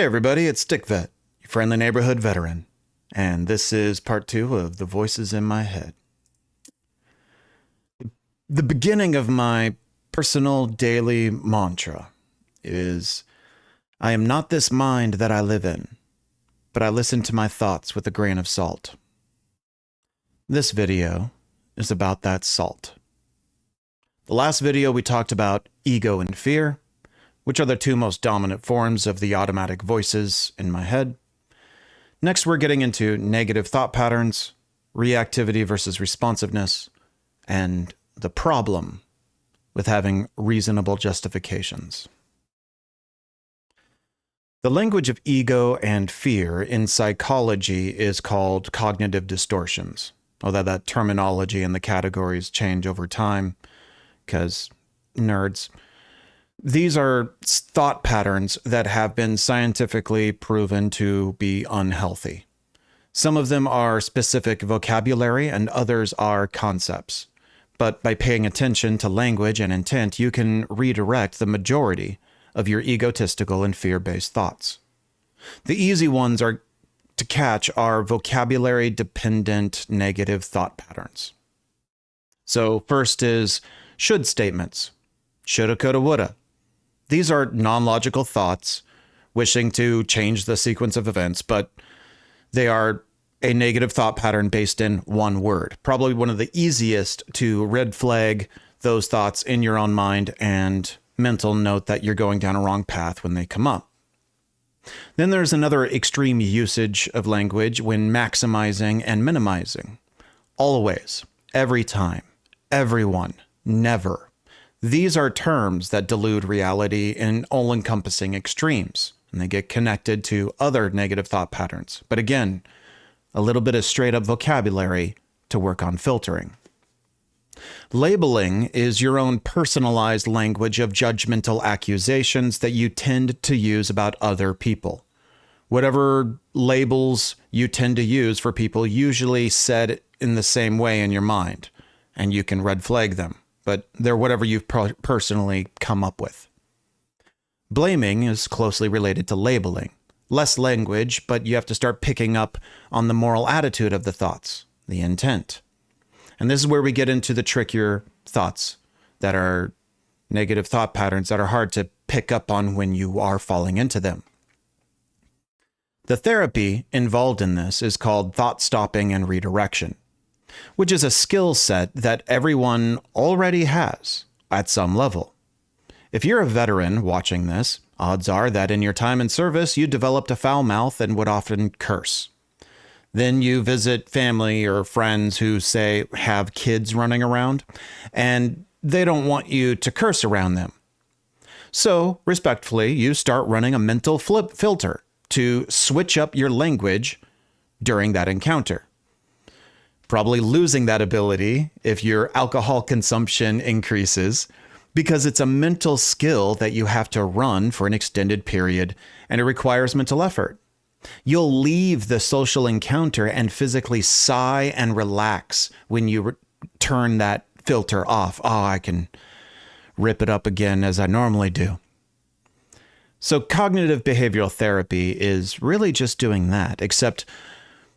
Hey everybody, it's Stick Vet, your friendly neighborhood veteran, and this is part 2 of The Voices in My Head. The beginning of my personal daily mantra is, I am not this mind that I live in, but I listen to my thoughts with a grain of salt. This video is about that salt. The last video we talked about ego and fear, which are the two most dominant forms of the automatic voices in my head. Next, we're getting into negative thought patterns, reactivity versus responsiveness, and the problem with having reasonable justifications. The language of ego and fear in psychology is called cognitive distortions, although that terminology and the categories change over time, because nerds. These are thought patterns that have been scientifically proven to be unhealthy. Some of them are specific vocabulary and others are concepts. But by paying attention to language and intent, you can redirect the majority of your egotistical and fear-based thoughts. The easy ones are to catch are vocabulary-dependent negative thought patterns. So first is should statements. Shoulda, coulda, woulda. These are non-logical thoughts wishing to change the sequence of events, but they are a negative thought pattern based in one word. Probably one of the easiest to red flag those thoughts in your own mind and mental note that you're going down a wrong path when they come up. Then there's another extreme usage of language when maximizing and minimizing. Always, every time, everyone, never. These are terms that delude reality in all-encompassing extremes, and they get connected to other negative thought patterns. But again, a little bit of straight-up vocabulary to work on filtering. Labeling is your own personalized language of judgmental accusations that you tend to use about other people. Whatever labels you tend to use for people usually said in the same way in your mind, and you can red flag them. But they're whatever you've personally come up with. Blaming is closely related to labeling. Less language, but you have to start picking up on the moral attitude of the thoughts, the intent. And this is where we get into the trickier thoughts that are negative thought patterns that are hard to pick up on when you are falling into them. The therapy involved in this is called thought stopping and redirection, which is a skill set that everyone already has at some level. If you're a veteran watching this, odds are that in your time in service, you developed a foul mouth and would often curse. Then you visit family or friends who say have kids running around, and they don't want you to curse around them. So, respectfully, you start running a mental filter to switch up your language during that encounter. Probably losing that ability if your alcohol consumption increases, because it's a mental skill that you have to run for an extended period and it requires mental effort. You'll leave the social encounter and physically sigh and relax when you turn that filter off. Oh, I can rip it up again as I normally do. So cognitive behavioral therapy is really just doing that, except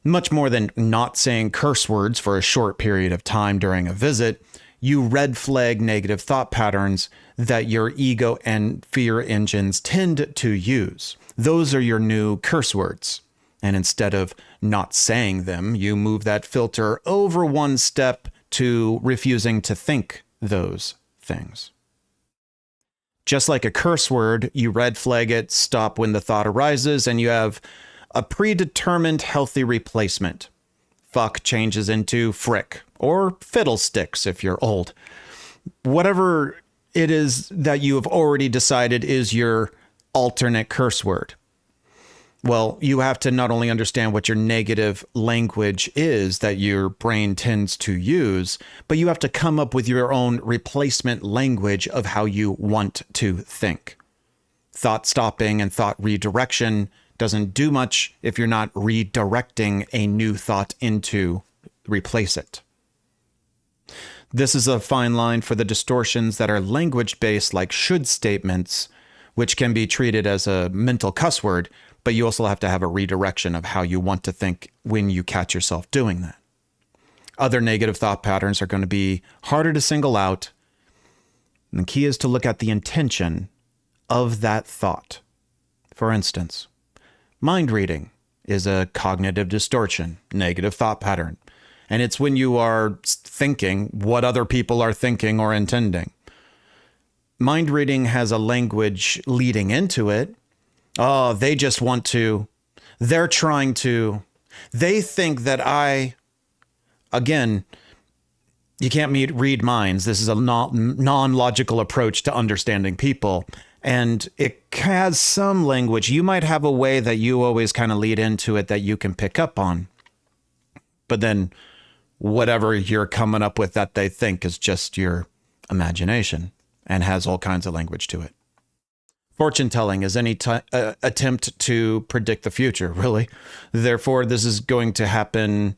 much more than not saying curse words for a short period of time during a visit, you red flag negative thought patterns that your ego and fear engines tend to use. Those are your new curse words. And instead of not saying them, you move that filter over one step to refusing to think those things. Just like a curse word, you red flag it, stop when the thought arises, and you have a predetermined healthy replacement. Fuck changes into frick, or fiddlesticks if you're old. Whatever it is that you have already decided is your alternate curse word. Well, you have to not only understand what your negative language is that your brain tends to use, but you have to come up with your own replacement language of how you want to think. Thought stopping and thought redirection doesn't do much if you're not redirecting a new thought into replace it. This is a fine line for the distortions that are language-based, like should statements, which can be treated as a mental cuss word, but you also have to have a redirection of how you want to think when you catch yourself doing that. Other negative thought patterns are going to be harder to single out. And the key is to look at the intention of that thought. For instance, mind reading is a cognitive distortion, negative thought pattern. And it's when you are thinking what other people are thinking or intending. Mind reading has a language leading into it. Oh, they just want to, they're trying to, they think that again, you can't read minds. This is a non-logical approach to understanding people. And it has some language. You might have a way that you always kind of lead into it that you can pick up on. But then whatever you're coming up with that they think is just your imagination and has all kinds of language to it. Fortune telling is any attempt to predict the future, really. Therefore, this is going to happen.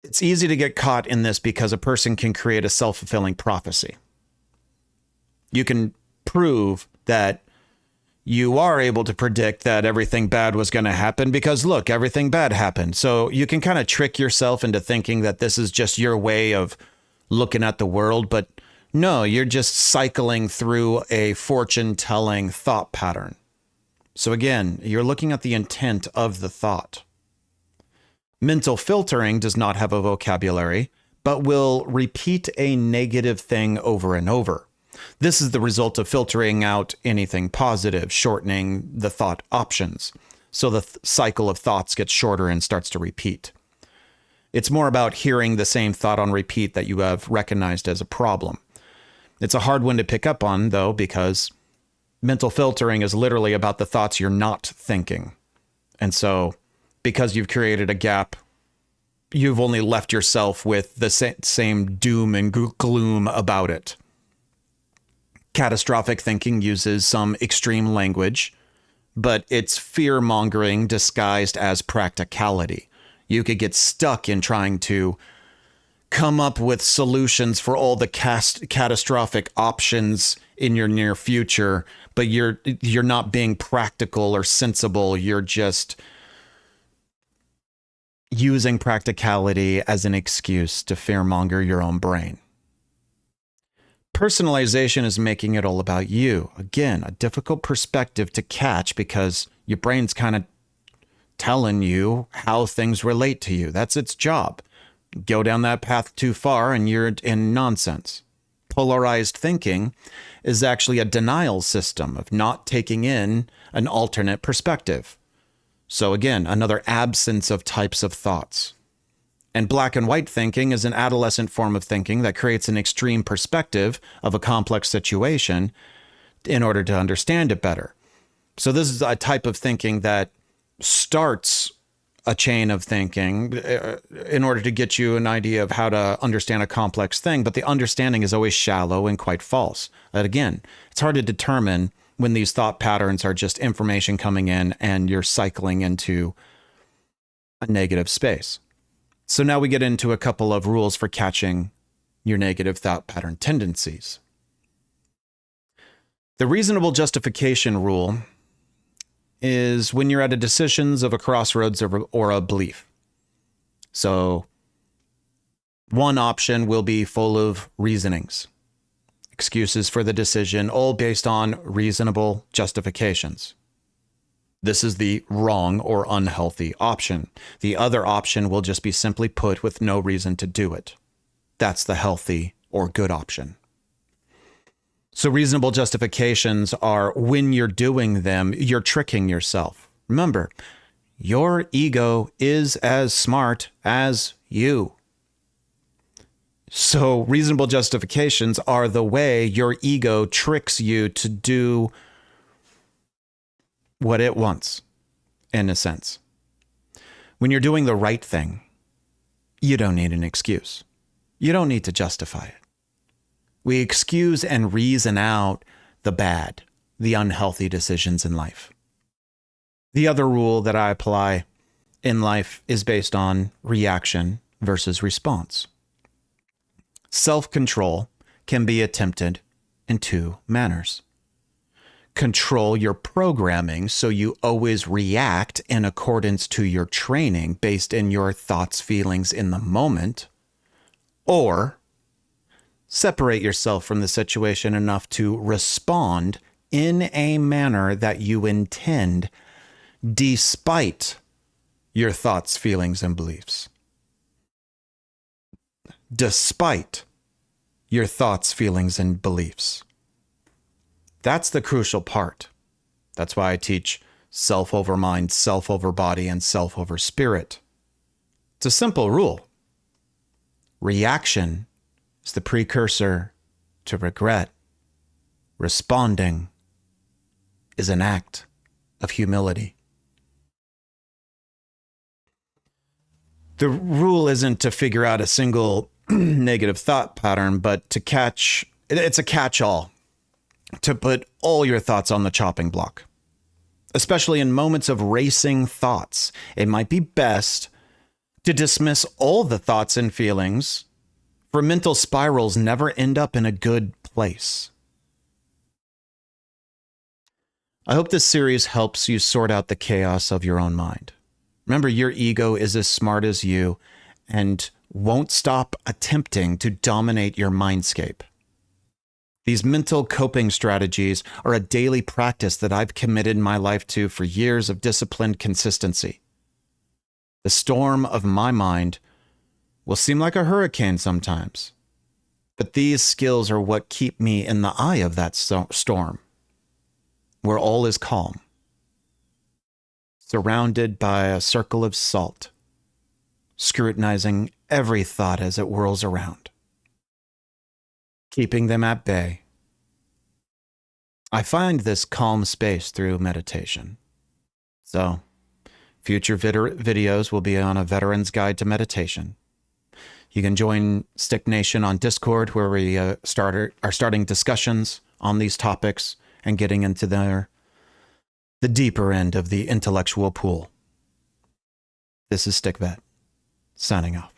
It's easy to get caught in this because a person can create a self-fulfilling prophecy. You can prove that you are able to predict that everything bad was going to happen because, look, everything bad happened. So you can kind of trick yourself into thinking that this is just your way of looking at the world. But no, you're just cycling through a fortune-telling thought pattern. So again, you're looking at the intent of the thought. Mental filtering does not have a vocabulary, but will repeat a negative thing over and over. This is the result of filtering out anything positive, shortening the thought options. So the cycle of thoughts gets shorter and starts to repeat. It's more about hearing the same thought on repeat that you have recognized as a problem. It's a hard one to pick up on, though, because mental filtering is literally about the thoughts you're not thinking. And so because you've created a gap, you've only left yourself with the same doom and gloom about it. Catastrophic thinking uses some extreme language, but it's fear-mongering disguised as practicality. You could get stuck in trying to come up with solutions for all the catastrophic options in your near future, but you're not being practical or sensible. You're just using practicality as an excuse to fearmonger your own brain. Personalization is making it all about you. Again, a difficult perspective to catch because your brain's kind of telling you how things relate to you. That's its job. Go down that path too far and you're in nonsense. Polarized thinking is actually a denial system of not taking in an alternate perspective. So again, another absence of types of thoughts. And black and white thinking is an adolescent form of thinking that creates an extreme perspective of a complex situation in order to understand it better. So this is a type of thinking that starts a chain of thinking in order to get you an idea of how to understand a complex thing, but the understanding is always shallow and quite false. But again, it's hard to determine when these thought patterns are just information coming in and you're cycling into a negative space. So now we get into a couple of rules for catching your negative thought pattern tendencies. The reasonable justification rule is when you're at a decisions of a crossroads or a belief. So one option will be full of reasonings, excuses for the decision, all based on reasonable justifications. This is the wrong or unhealthy option. The other option will just be simply put with no reason to do it. That's the healthy or good option. So reasonable justifications are when you're doing them, you're tricking yourself. Remember, your ego is as smart as you. So reasonable justifications are the way your ego tricks you to do what it wants, in a sense. When you're doing the right thing, you don't need an excuse. You don't need to justify it. We excuse and reason out the bad, the unhealthy decisions in life. The other rule that I apply in life is based on reaction versus response. Self-control can be attempted in two manners. Control your programming so you always react in accordance to your training based in your thoughts, feelings in the moment, or separate yourself from the situation enough to respond in a manner that you intend despite your thoughts, feelings, and beliefs. Despite your thoughts, feelings, and beliefs. That's the crucial part. That's why I teach self over mind, self over body, and self over spirit. It's a simple rule. Reaction is the precursor to regret. Responding is an act of humility. The rule isn't to figure out a single negative thought pattern, but it's a catch-all to put all your thoughts on the chopping block. Especially in moments of racing thoughts, it might be best to dismiss all the thoughts and feelings, for mental spirals never end up in a good place. I hope this series helps you sort out the chaos of your own mind. Remember, your ego is as smart as you and won't stop attempting to dominate your mindscape. These mental coping strategies are a daily practice that I've committed my life to for years of disciplined consistency. The storm of my mind will seem like a hurricane sometimes, but these skills are what keep me in the eye of that storm, where all is calm, surrounded by a circle of salt, scrutinizing every thought as it whirls around, keeping them at bay. I find this calm space through meditation. So, future videos will be on a veteran's guide to meditation. You can join Stick Nation on Discord, where we are starting discussions on these topics and getting into the deeper end of the intellectual pool. This is Stick Vet, signing off.